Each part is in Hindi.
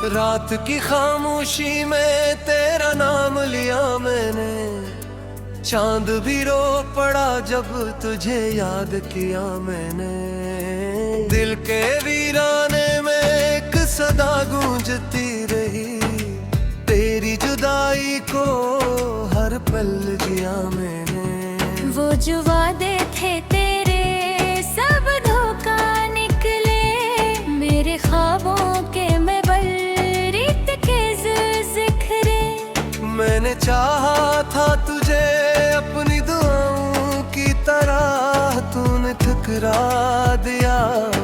रात की खामोशी में तेरा नाम लिया मैंने, चांद भी रो पड़ा जब तुझे याद किया मैंने। दिल के वीराने में एक सदा गूंजती रही, तेरी जुदाई को हर पल जिया मैंने। वो जो वादे थे तेरे सब धोखा निकले, मेरे ख्वाबों के मैं बलरीत के जिक्रे। मैंने चाहा था तुझे अपनी दुआओं की तरह, तूने ठुकरा दिया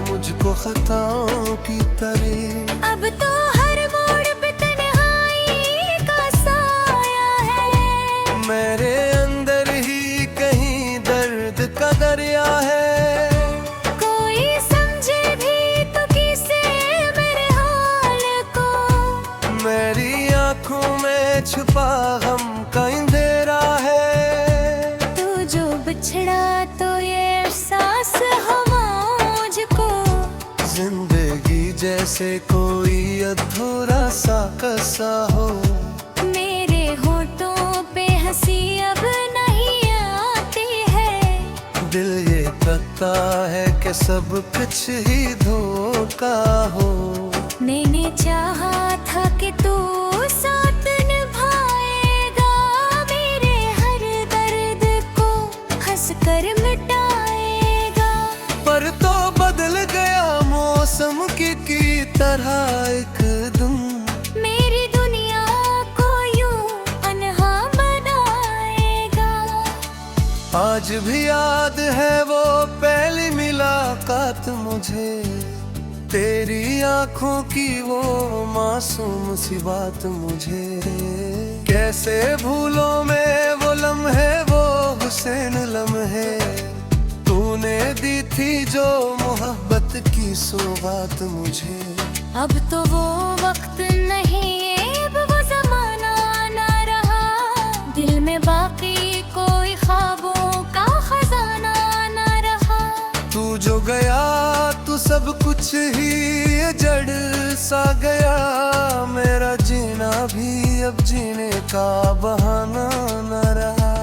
मुझको खताओं की तरह। अब तो हर मोड़ पे तन्हाई का साया है, मेरे अंदर ही कहीं दर्द का दरिया है। कोई समझे भी तो किसे मेरे हाल को, मेरी आंखों में छुपा गम का अंधेरा है। तू जो बिछड़ा तो ये एहसास हुआ मुझको, जिंदगी जैसे कोई अधूरा सा कसा हो। मेरे होठों पे हंसी अब नहीं आती है, दिल ये कहता है कि सब कुछ ही धोखा हो। मैंने चाहा था कि तू साथ निभाएगा, मेरे हर दर्द को हंस कर मिटाएगा। पर तो बदल गया मौसम की तरह एकदम, मेरी दुनिया को यूं अनहा बनाएगा। आज भी याद है वो पहली मुलाकात मुझे, तेरी आंखों की वो मासूम सी बात मुझे। कैसे भूलों में वो लम्हे, वो हुसैन लम्हे, तूने दी थी जो मोहब्बत की सौगात मुझे। अब तो वो वक्त नहीं, अब वो जमाना ना रहा, दिल में बाकी कोई ख्वाबों का खजाना ना रहा। तू जो गया तू सब कुछ ही जड़ सा गया, मेरा जीना भी अब जीने का बहाना न रहा।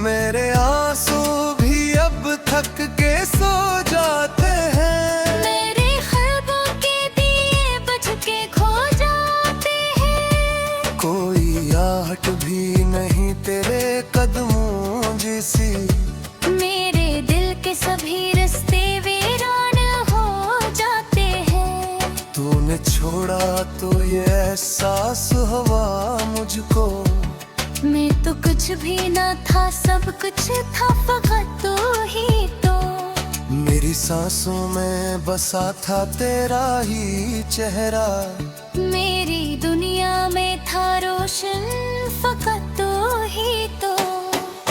मेरे आंसू भी अब थक के सो जाते हैं, मेरे ख्वाबों के दिए बुझ के खो जाते हैं। कोई आहट भी नहीं तेरे कदमों जैसी, मेरे दिल के सभी रास्ते वीरान हो जाते हैं। तूने छोड़ा तो ये एहसास हुआ मुझको, मैं तो कुछ भी ना था, सब कुछ था फकत तू ही तो। मेरी सांसों में बसा था तेरा ही चेहरा, मेरी दुनिया में था रोशन फकत तू ही तो।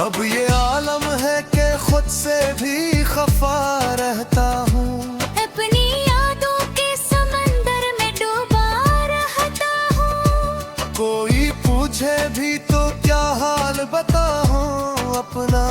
अब ये आलम है कि खुद से भी खफा रहता हूँ, अपनी यादों के समंदर में डूबा रहता हूँ। कोई पूछे भी तो क्या हाल बताऊँ अपना,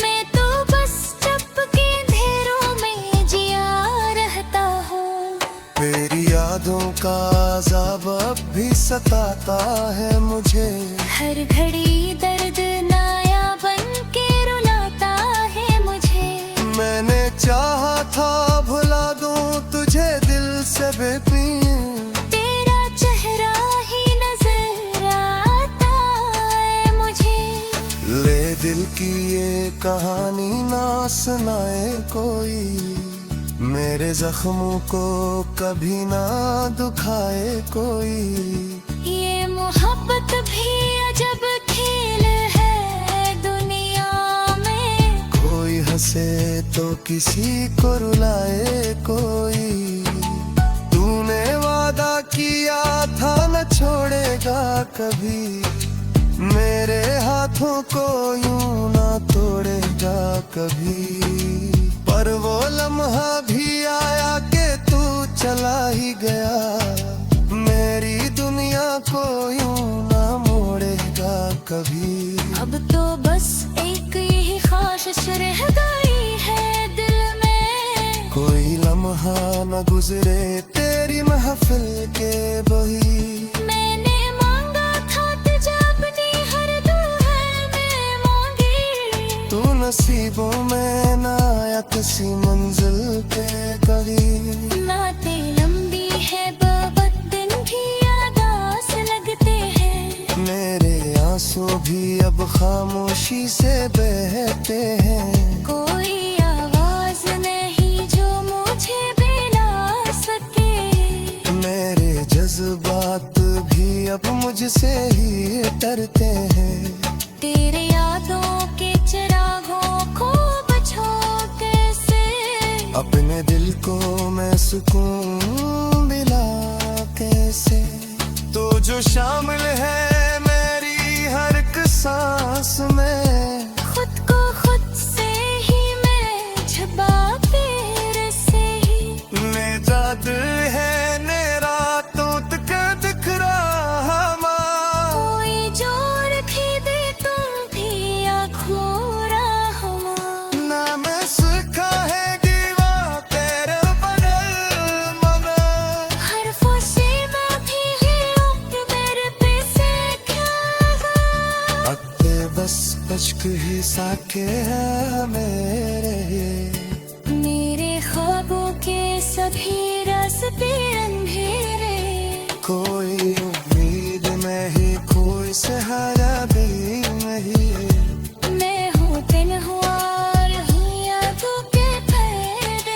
मैं तो बस चुप के अंधेरों में जिया रहता हूँ। मेरी यादों का अज़ाब अब भी सताता है मुझे, हर घड़ी दर्द नाया बन के रुलाता है मुझे। मैंने चाहा था भुला दूं तुझे दिल से बेपीन, तेरा चेहरा ही नजर आता है मुझे। ले दिल की ये कहानी ना सुनाए कोई, मेरे जख्मों को कभी ना दुखाए कोई। ये मोहब्बत भी अजब खेल है दुनिया में, कोई हंसे तो किसी को रुलाए कोई। तूने वादा किया था न छोड़ेगा कभी, मेरे हाथों को यूं ना तोड़ेगा कभी। पर वो लम्हा भी आया कि तू चला ही गया, मेरी दुनिया को यूं ना मोड़ेगा कभी। अब तो बस एक ख्वाहिश रह गई है दिल में, कोई लम्हा न न गुजरे तेरी महफिल के बही। मैंने मांगा था तुझे अपनी हर दुल्हन में मांगी, तू नसीबों में ना आया किसी मंजिल पे कभी। नाते लंबी है बहुत दिन भी यादास लगते हैं, मेरे आंसू भी अब खामोशी से बहते हैं। कोई आवाज नहीं जो मुझे बिला सके, मेरे जज्बात भी अब मुझसे ही डरते हैं। तेरे यादों के चिरागों को बचो कैसे, अपने दिल को मैं सुकून मिला कैसे। तू जो शामिल है मेरी हर एक सांस में, खुद को खुद से ही मैं छुपाते से ही। मेरा दिल है ने रातों तक दिख रहा माँ। कोई जोर भी दे तुम भी आँखों राहुआ, ना मैं सीखा है दीवा तेरे बगल मगर, हरफों से माफी है उम्र मेरे पे से क्या गा। अक्ते बस अश्क ही साके हैं मेरे ख्वाबों के सभी रास्ते अंधेरे, कोई उम्मीद नहीं कोई सहारा भी नहीं। मैं हूँ तन्हा और हूँ यादों के पहरे।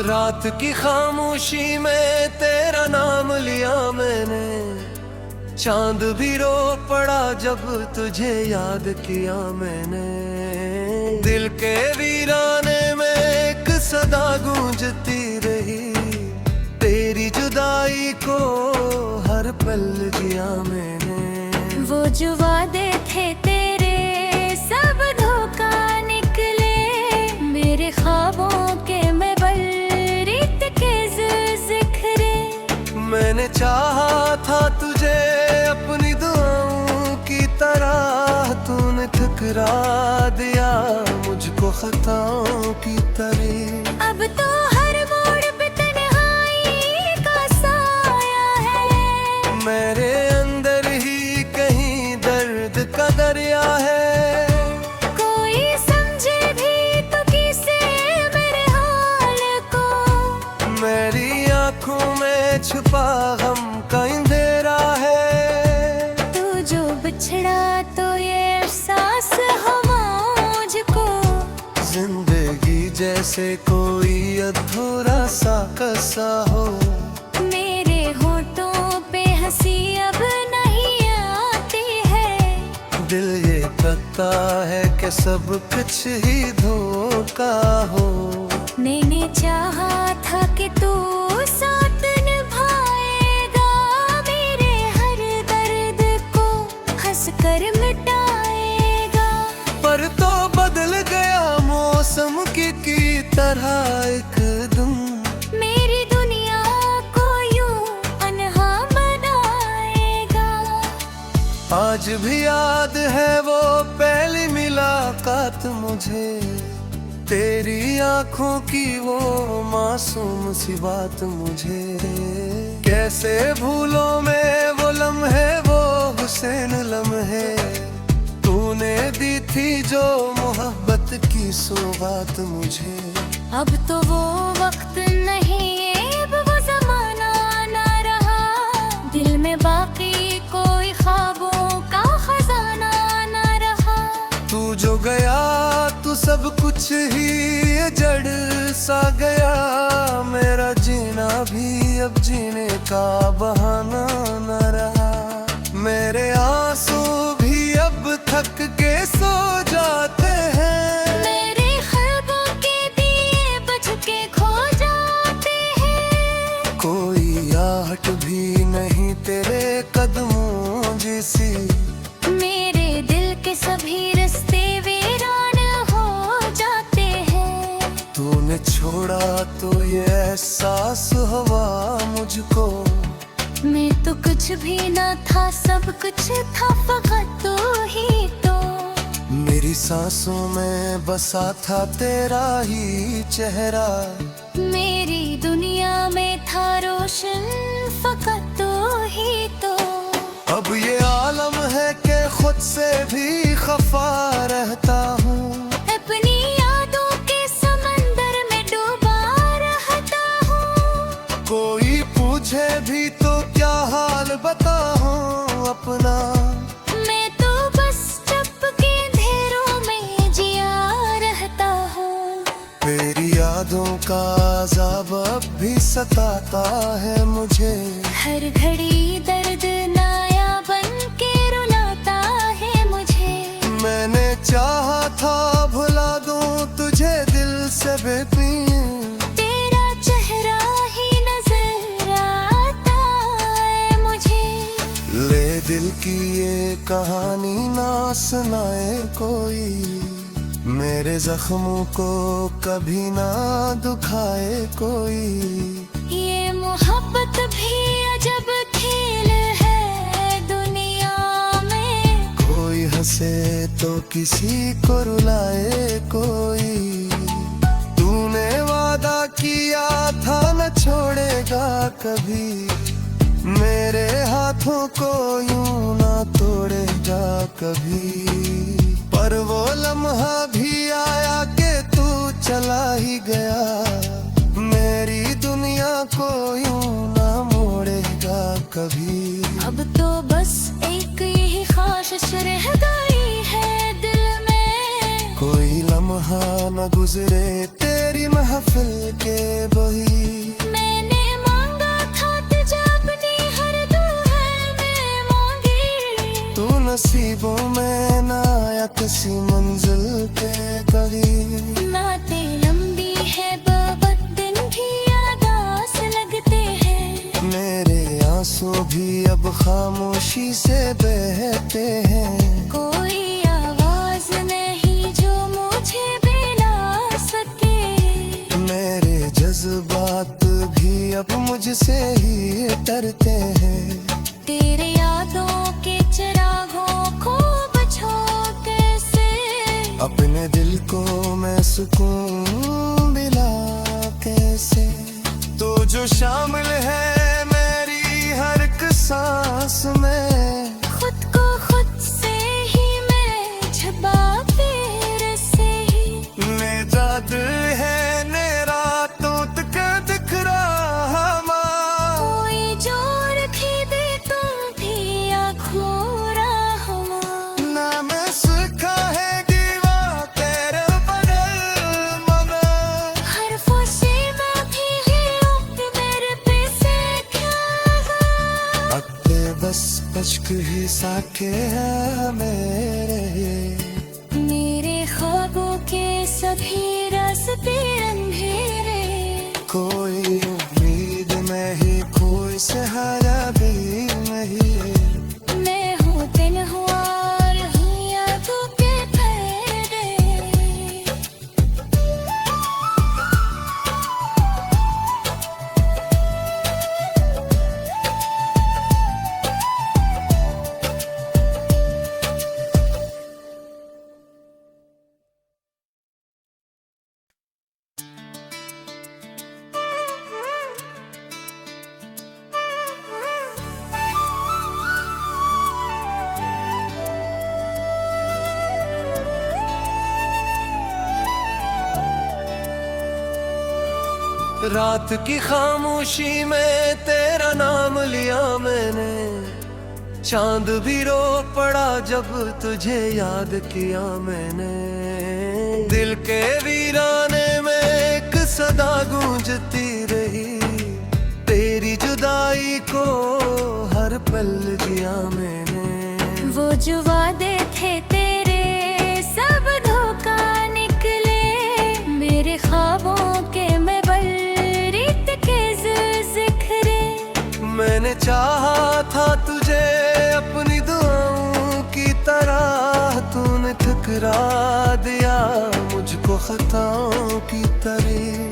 रात की खामोशी में तेरा नाम लिया मैंने, चांद भी रो पड़ा जब तुझे याद किया मैंने। दिल के वीराने में एक सदा गूंजती रही, तेरी जुदाई को हर पल जिया मैंने। वो जो वादे थे तेरे सब धोखा निकले, मेरे ख्वाबों के मैं बलरीत के जिक्रे। मैंने चाहा था तुझे अपनी दुआओं की तरह, तूने ठुकरा दिया मुझको खताओं की तरह। अब तो हर मोड़ पे तन्हाई का साया है, मेरे अंदर ही कहीं दर्द का दरिया है। कोई समझे भी तो किसे मेरे हाल को, मेरी आंखों में छुपा गम का अंधेरा है। तू जो बिछड़ा तो ये एहसास हुआ मुझको, जिंदगी जैसे कोई अधूरा सा कसा हो। मेरे होठों पे हंसी अब नहीं आती है, दिल ये कहता है कि सब कुछ ही धोखा हो। मैंने चाहा था कि तू साथ निभाएगा, मेरे हर दर्द को हंस कर मिटाएगा। पर तो बदल गया मौसम की तरह एकदम, मेरी दुनिया को यूं अनहा बनाएगा। आज भी याद है वो पहली मुलाकात मुझे, तेरी आंखों की वो मासूम सी बात मुझे। कैसे भूलों में वो लम्हे, वो हुसैन लम्हे, तूने दी थी जो मोहब्बत की सौगात मुझे। अब तो वो वक्त नहीं, अब वो जमाना ना रहा, दिल में बाकी कोई ख्वाबों का खजाना ना रहा। तू जो गया तू सब कुछ ही जड़ सा गया, मेरा जीना भी अब जीने का बहाना न रहा। मेरे आंसू भी अब थक के सो जाते हैं, मेरे ख्याल तूने छोड़ा तो ये एहसास हुआ मुझको, मैं तो कुछ भी ना था, सब कुछ था फकत तू ही तो। मेरी सांसों में बसा था तेरा ही चेहरा, मेरी दुनिया में था रोशन फकत तू ही तो। अब ये आलम है कि खुद से भी खफा रहता हूँ, अपनी यादों के समंदर में डूबा रहता हूँ। कोई पूछे भी तो क्या हाल बताऊं अपना, मैं तो बस चुप के अंधेरों में जिया रहता हूँ। तेरी यादों का अज़ाब अब भी सताता है मुझे, हर घड़ी दर्द नाया बन के रुलाता है मुझे। मैंने चाहा था भुला दूं तुझे दिल से बेपीन, तेरा चेहरा ही नजर आता है मुझे। ले दिल की ये कहानी ना सुनाए कोई, मेरे जख्मों को कभी ना दुखाए कोई। ये मोहब्बत भी अजब खेल है दुनिया में, कोई हंसे तो किसी को रुलाए कोई। तूने वादा किया था न छोड़ेगा कभी, मेरे हाथों को यूं ना तोड़ेगा कभी। पर वो लम्हा भी आया कि तू चला ही गया, मेरी दुनिया को यूं ना मोड़ेगा कभी। अब तो बस एक ही ख्वाहिश रह गई है दिल में, कोई लम्हा न गुजरे तेरी महफिल के बही। मैंने मांगा था तुझे अपनी हर दुआ में मांगी, तू नसीबों में ना आया किसी मंजिल के करीब। नातें लंबी है बाबत दिन भी यादास लगते हैं, मेरे आंसू भी अब खामोशी से बहते हैं। कोई आवाज नहीं जो मुझे बिला सके, मेरे जज्बात भी अब मुझसे ही डरते हैं। तेरे यादों के चिरागों को बचो कैसे, अपने दिल को मैं सुकून दिला कैसे। तो जो शामिल है मेरी हर एक सांस में, खुद को खुद से ही मैं छुपाते से ही। मेरा दिल है मेरा तो तक दिख रहा माँ, कोई जोर भी दे तुम भी आँखों राहुआ, ना मैं सुखा है दीवा तेरे बगल मगर। हर फुसी में भी है वक्त मेरे पे से क्या है। अक्ते बस पचक ही साके है मेरे ख्वाबों के सभी रास्ते अंधेरे, कोई उम्मीद नहीं कोई सहारा भी नहीं। मैं हूँ दिन हुआ और हूँ यादों के फेरे। रात की खामोशी में तेरा नाम लिया मैंने, चांद भी रो पड़ा जब तुझे याद किया मैंने। दिल के वीराने में एक सदा गूंजती रही, तेरी जुदाई को हर पल जिया मैंने। वो जो वादे थे तेरे सब धोखा निकले, मेरे ख्वाबों के मैं बलरीत के जिक्रे। मैंने चाहा था तुझे अपनी दुआओं की तरह, तूने ठुकरा दिया मुझको खताओं की तरह।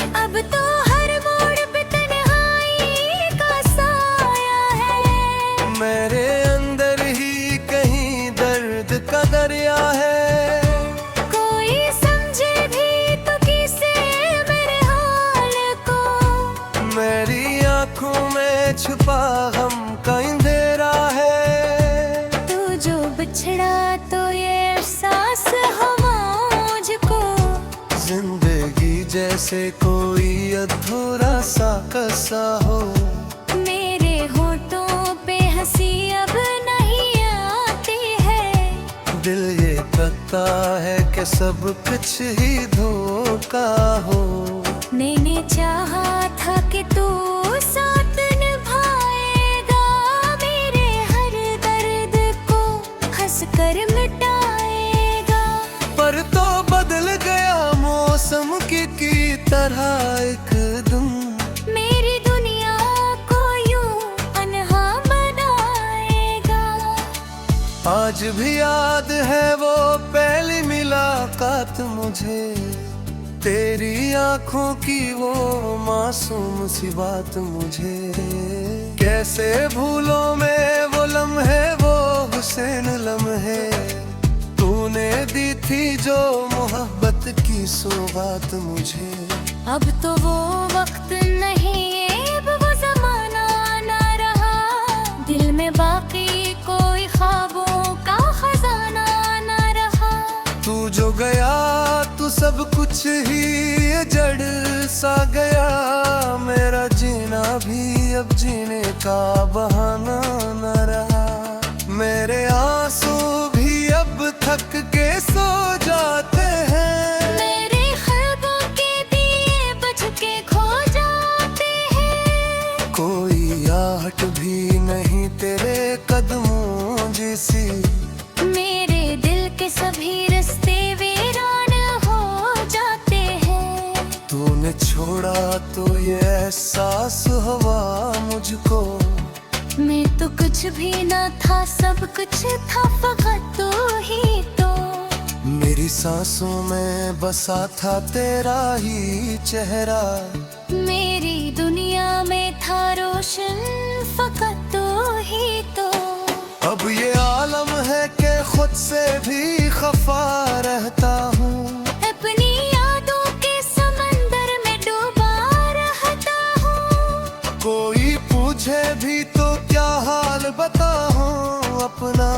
जैसे कोई अधूरा सा कसा हो। मेरे होठों पे हंसी अब नहीं आती है। दिल ये कहता है कि सब कुछ ही धोखा हो। मैंने चाहा था कि तू साथ निभाएगा, मेरे हर दर्द को हंस कर मिटाएगा। पर तो बदल गया मौसम की तरह एकदम, मेरी दुनिया को यूं अनहा बनाएगा। आज भी याद है वो पहली मुलाकात मुझे, तेरी आंखों की वो मासूम सी बात मुझे। कैसे भूलों में वो लम्हे, वो हुसैन लम्हे, तूने दी थी जो मोहब्बत की सौगात मुझे। अब तो वो वक्त नहीं, अब वो जमाना ना रहा। दिल में बाकी कोई ख्वाबों का खजाना ना रहा। तू जो गया तू सब कुछ ही जड़ सा गया, मेरा जीना भी अब जीने का बहाना न रहा। मेरे आंसू भी अब थक के सो जाते हैं, मेरे ख्वाबों के दिए बुझ के खो जाते हैं। कोई आहट भी नहीं तेरे कदमों जैसी, मेरे दिल के सभी रास्ते वीरान हो जाते हैं। तूने छोड़ा तो ये एहसास हुआ मुझको, मैं तो कुछ भी न था, सब कुछ था फकत तू ही तो। मेरी सांसों में बसा था तेरा ही चेहरा, मेरी दुनिया में था रोशन फकत तू ही तो। अब ये आलम है कि खुद से भी खफा रहता हूँ, अपनी यादों के समंदर में डूबा रहता हूँ। कोई पूछे भी तो क्या हाल बताऊं अपना,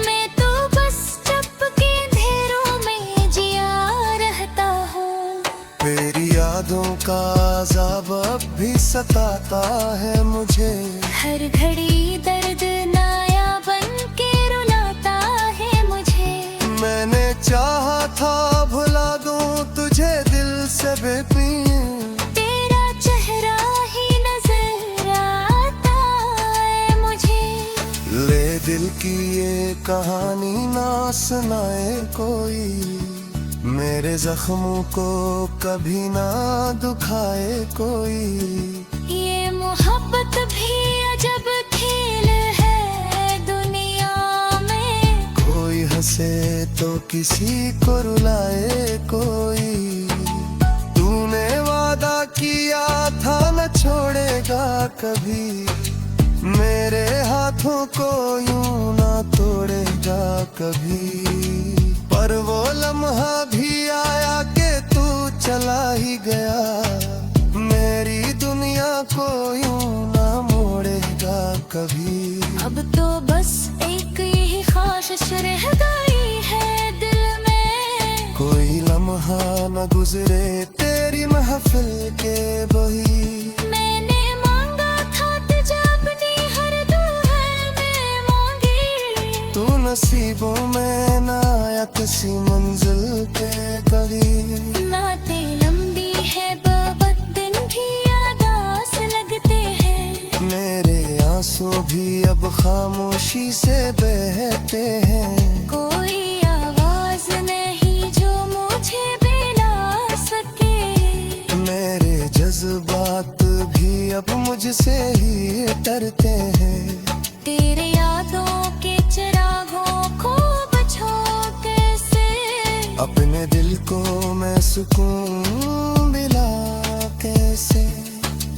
मैं तो बस चुप के अंधेरों में जिया रहता हूँ। तेरी यादों का अज़ाब अब भी सताता है मुझे, हर घड़ी दर्द नाया बन के रुलाता है मुझे। मैंने चाहा था भुला दूं तुझे दिल से बेपीन, तेरा चेहरा ही नजर आता है मुझे। ले दिल की ये कहानी ना सुनाए कोई, मेरे जख्मों को कभी ना दुखाए कोई। ये मोहब्बत भी अजब खेल है दुनिया में, कोई हंसे तो किसी को रुलाए कोई। तूने वादा किया था न छोड़ेगा कभी, मेरे हाथों को यूं ना तोड़ेगा कभी। पर वो लम्हा भी आया कि तू चला ही गया, मेरी दुनिया को यूं ना मोड़ेगा कभी। अब तो बस एक यही ख्वाहिश रह गई है दिल में, कोई लम्हा न गुजरे तेरी महफिल के बही। मैंने मांगा था तुझे अपनी हर दुआ में मांगी, तू नसीबों में ना आया किसी मंजिल के कभी। नाते लंबी है बहुत दिन भी यादास लगते हैं। मेरे आंसू भी अब खामोशी से बहते हैं, कोई आवाज नहीं जो मुझे बिला सके। मेरे जज्बात भी अब मुझसे ही डरते हैं। तेरे यादों के चिरागों को बचो कैसे, अपने दिल को मैं सुकून दिला कैसे।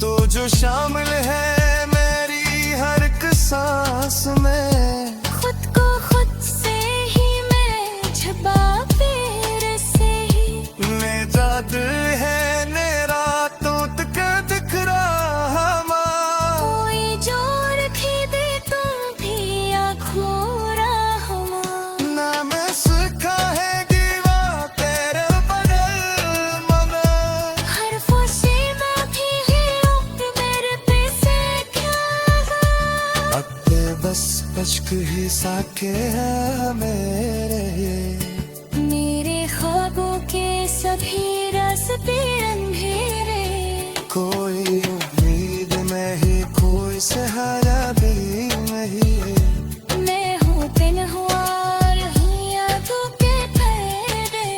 तो जो शामिल है मेरी हर एक सांस में, खुद को खुद से ही मैं छुपा फिर से ही। निजात है ने रातों तक दिख रहा माँ, कोई जोर खी दे तुम भी आँखों रहमा। नाम सुखा है दीवा तेरे बगल मगर, बसा के है मेरे ख्वाबों के सभी रास्ते अंधेरे। कोई उम्मीद नहीं, कोई सहारा भी नहीं। मैं हूँ तन्हा और हूँ यादों के ठहरे।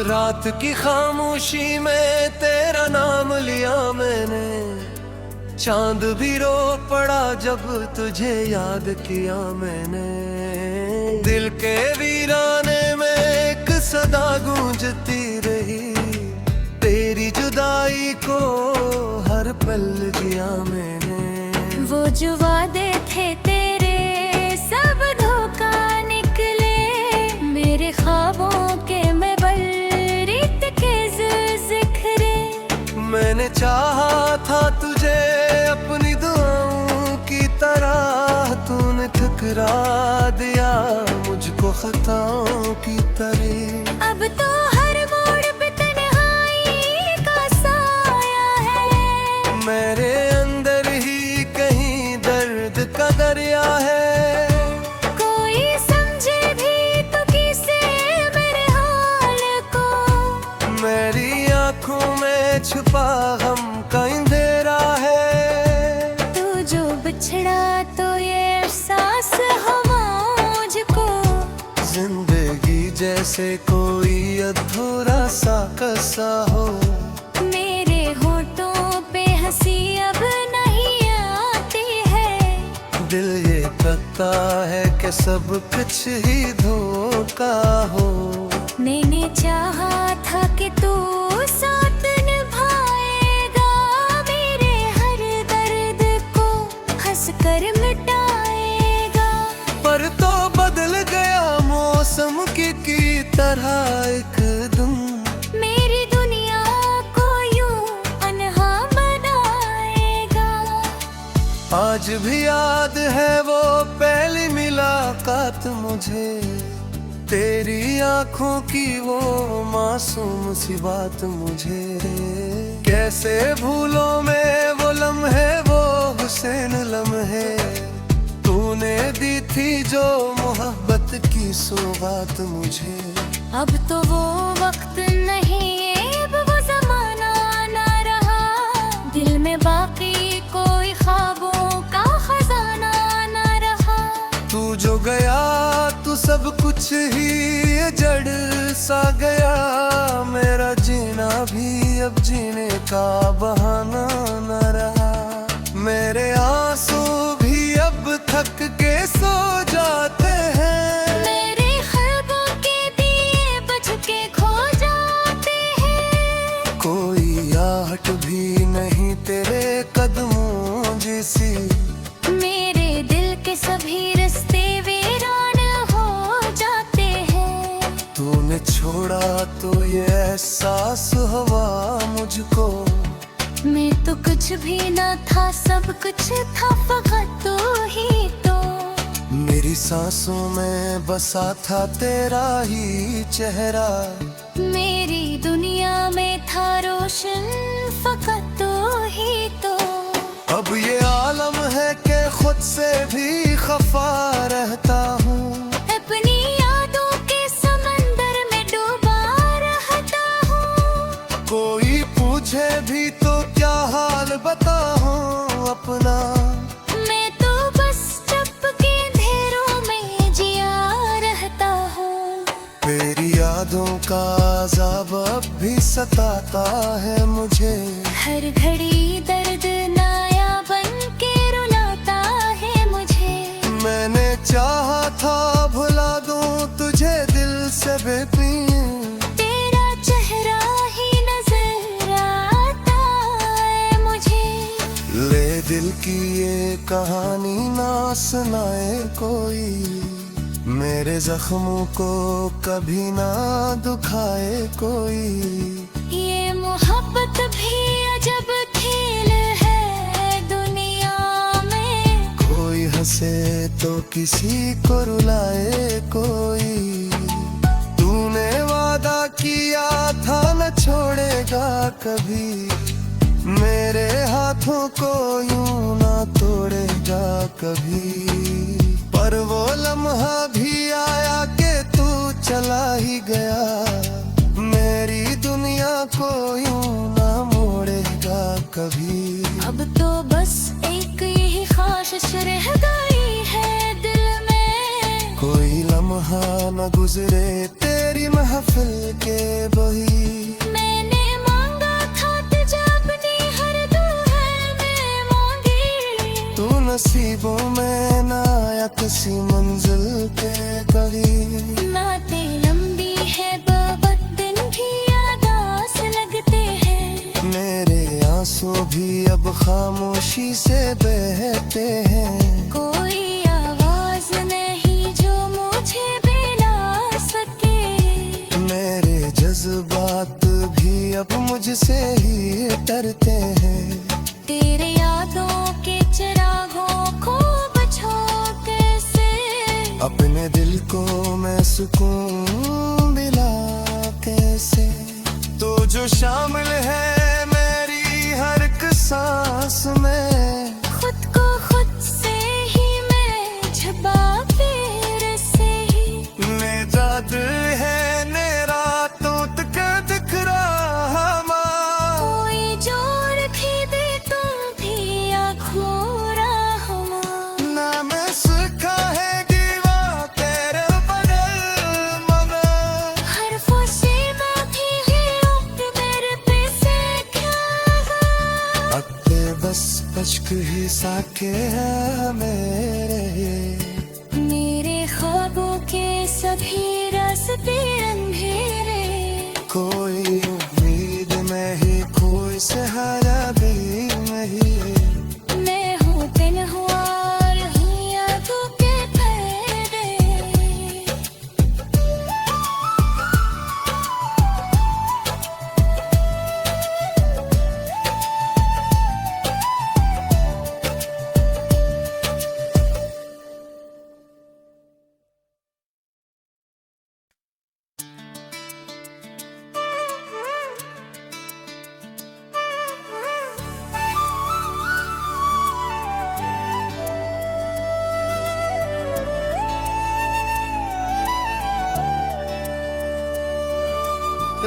रात की खामोशी में तेरा नाम लिया मैंने, चांद भी रो पड़ा जब तुझे याद किया मैंने। दिल के वीराने में एक सदा गूंजती रही, तेरी जुदाई को हर पल जिया मैंने। वो जो वादे थे तेरे सब धोखा निकले, मेरे ख्वाबों के मैं मैंने चाहा था तुझे अपनी दुआओं की तरह, तूने ठुकरा दिया मुझको खताओं की तरह। अब तो हर मोड़ पे तन्हाई का साया है, मेरे अंदर ही कहीं दर्द का दरिया है। कोई समझे भी तो किसे मेरे हाल को, मेरी आँखों में छुपा गम का अंधेरा है। तू जो बिछड़ा तो ये एहसास हुआ मुझको, जिंदगी जैसे कोई अधूरा सा कसा हो। मेरे होठों पे हंसी अब नहीं आती है, दिल ये कहता है कि सब कुछ ही धोखा हो। मैंने चाहा था कि तू साथ निभाएगा, मेरे हर दर्द को हंस कर मिटाएगा। पर तो बदल गया मौसम की तरह एकदम, मेरी दुनिया को यूं अनहा बनाएगा। आज भी याद है वो पहली मुलाकात मुझे, तेरी आँखों की वो मासूम सी बात मुझे। कैसे भूलों में वो लम्हे, वो हुसैन लम्हे, तूने दी थी जो मोहब्बत की सौगात मुझे। अब तो वो वक्त नहीं, अब वो जमाना ना रहा, दिल में बाकी कोई ख्वाबों का खजाना ना रहा। तू जो गया तू सब कुछ ही जड़ सा गया, मेरा जीना भी अब जीने का बहाना न रहा। मेरे आंसू भी अब थक के सो जाते हैं, मेरे ख्वाबों के दिए बुझ के खो जाते हैं। कोई आहट भी नहीं तेरे कदमों जैसी, मेरे दिल के सभी रास्ते वीरान हो जाते हैं। तूने छोड़ा तो ये एहसास हुआ मुझको, मैं तो कुछ भी न था, सब कुछ था फकत तू ही तो। मेरी सांसों में बसा था तेरा ही चेहरा, मेरी दुनिया में था रोशन फकत तू ही तो। अब ये आलम है कि खुद से भी खफा रहता हूँ, अपनी यादों के समंदर में डूबा रहता हूँ। कोई पूछे भी तो क्या हाल बताऊं अपना, मैं तो बस चुप के अंधेरों में जिया रहता हूँ। तेरी यादों का अज़ाब अब भी सताता है मुझे, हर घड़ी दर्द नाया बन के रुलाता है मुझे। मैंने चाहा था भुला दूं तुझे दिल से बेपीन, तेरा चेहरा ही नजर आता है मुझे। ले दिल की ये कहानी ना सुनाए कोई, मेरे जख्मों को कभी ना दुखाए कोई। ये मोहब्बत भी अजब खेल है दुनिया में, कोई हंसे तो किसी को रुलाए कोई। तूने वादा किया था न छोड़ेगा कभी, मेरे हाथों को यूं ना तोड़ेगा कभी। पर वो लम्हा भी आया कि तू चला ही गया, मेरी दुनिया को यूं ना मोड़ेगा कभी। अब तो बस एक यही ख्वाहिश रह गई है दिल में, कोई लम्हा न गुजरे तेरी महफिल के बही। मैंने मांगा था तुझे अपनी हर दुआ में मांगी, तू नसीबों में ना आया किसी मंजिल पे कभी। नाते लंबी है बहुत दिन भी यादास लगते हैं, मेरे आंसू भी अब खामोशी से बहते हैं। कोई आवाज नहीं जो मुझे बिला सके, मेरे जज्बात भी अब मुझसे ही डरते हैं। तेरे यादों के चिरागों को बचो कैसे, अपने दिल को मैं सुकून दिला कैसे। तू जो शामिल है मेरी हर एक सांस में, खुद को खुद से ही मैं छुपा फिर से ही। मेरा दिल है ने रातों तक दिख रहा माँ, कोई जोर भी दे तुम भी आँखों राहुमा, ना मैं सीखा है दीवा तेरे बगल मगर। हर खुशी में भी है वक्त मेरे पे से क्या लगा। अब ते बस अश्क ही साके हैं मेरे ख्वाबों के सभी रास्ते अंधेरे, कोई उम्मीद नहीं कोई सहारा भी नहीं। मैं हूँ तन्हा और हूँ यादों के पहरे।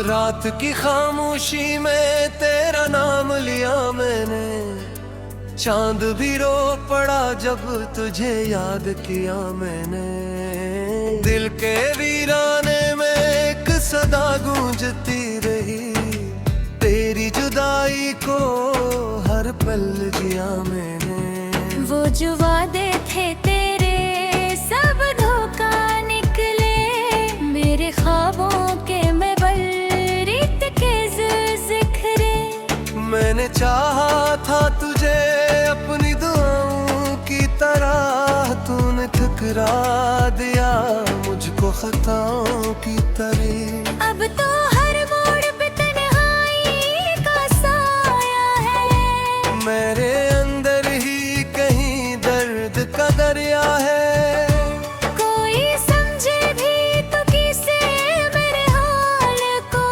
रात की खामोशी में तेरा नाम लिया मैंने, चांद भी रो पड़ा जब तुझे याद किया मैंने। दिल के वीराने में एक सदा गूंजती रही, तेरी जुदाई को हर पल जिया मैंने। वो जो वादे थे तेरे सब धोखा निकले, मेरे ख्वाबों के मैं बलरीत के जिक्रे। मैंने चाहा था तुझे अपनी दुआओं की तरह, तूने ठुकरा दिया मुझको खताओं की तरह। अब तो हर मोड़ पे तन्हाई का साया है, मेरे अंदर ही कहीं दर्द का दरिया है। कोई समझे भी तो किसे मेरे हाल को,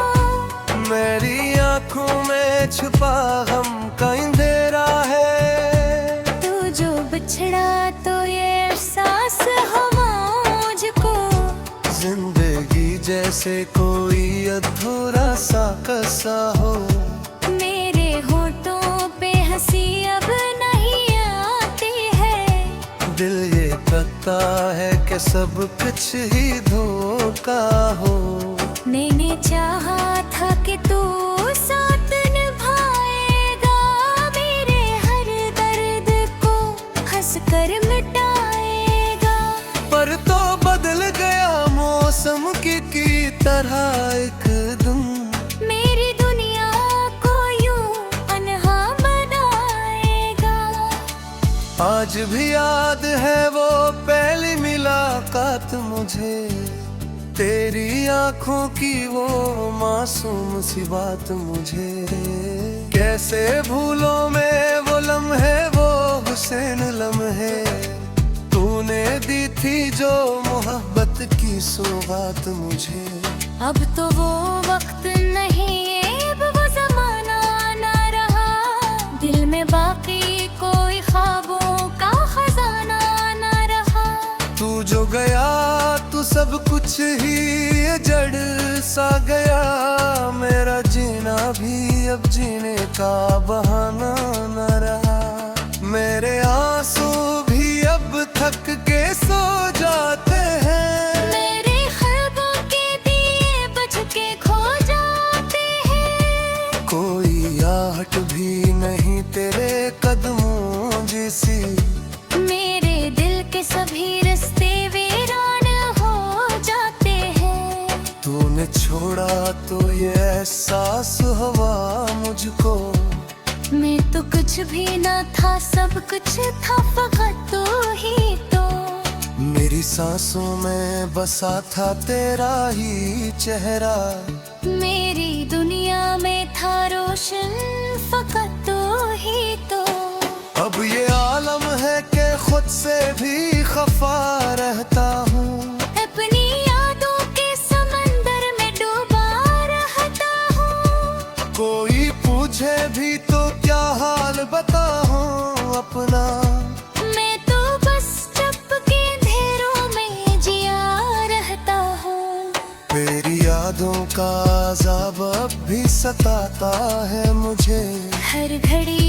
मेरी आंखों में छुपा गम का अंधेरा है। तू जो बिछड़ा तो ये एहसास हुआ मुझको, जिंदगी जैसे कोई अधूरा सा कसा हो। मेरे होठों पे हंसी अब नहीं आती है, दिल ये कहता है कि सब कुछ ही धोखा हो। मैंने चाहा था कि तू साथ निभाएगा, मेरे हर दर्द को हंस कर मिटाएगा। पर तो बदल गया मौसम की तरह एकदम, मेरी दुनिया को यूं अनहा बनाएगा। आज भी याद है वो पहली मुलाकात मुझे, तेरी आंखों की वो मासूम सी बात मुझे। कैसे भूलों में वो लम्हे, वो हुसैन लम्हे, तूने दी थी जो मोहब्बत की सौगात मुझे। अब तो वो वक्त नहीं, अब वो जमाना ना रहा, दिल में बाकी कोई ख्वाबों का खजाना ना रहा। तू जो गया तू सब कुछ ही जड़ सा गया, मेरा जीना भी अब जीने का बहाना न रहा। मेरे आंसू भी अब थक के सो जाते हैं, मेरे ख्वाबों के दिए बुझ के खो जाते हैं। कोई आहट भी नहीं तेरे कदमों जैसी, मेरे दिल के सभी रास्ते वीरान हो जाते हैं। तूने छोड़ा तो ये एहसास हुआ मुझको, मैं तो कुछ भी ना था, सब कुछ था फकत तू ही तो। मेरी सांसों में बसा था तेरा ही चेहरा, मेरी दुनिया में था रोशन फकत तू ही तो। अब ये आलम है कि खुद से भी खफा रहता हूँ, अपनी यादों के समंदर में डूबा रहता हूँ। कोई पूछे भी तो क्या हाल बताऊं अपना, मैं तो बस चुप के अंधेरों में जिया रहता हूँ। तेरी यादों का अज़ाब अब भी सताता है मुझे, हर घड़ी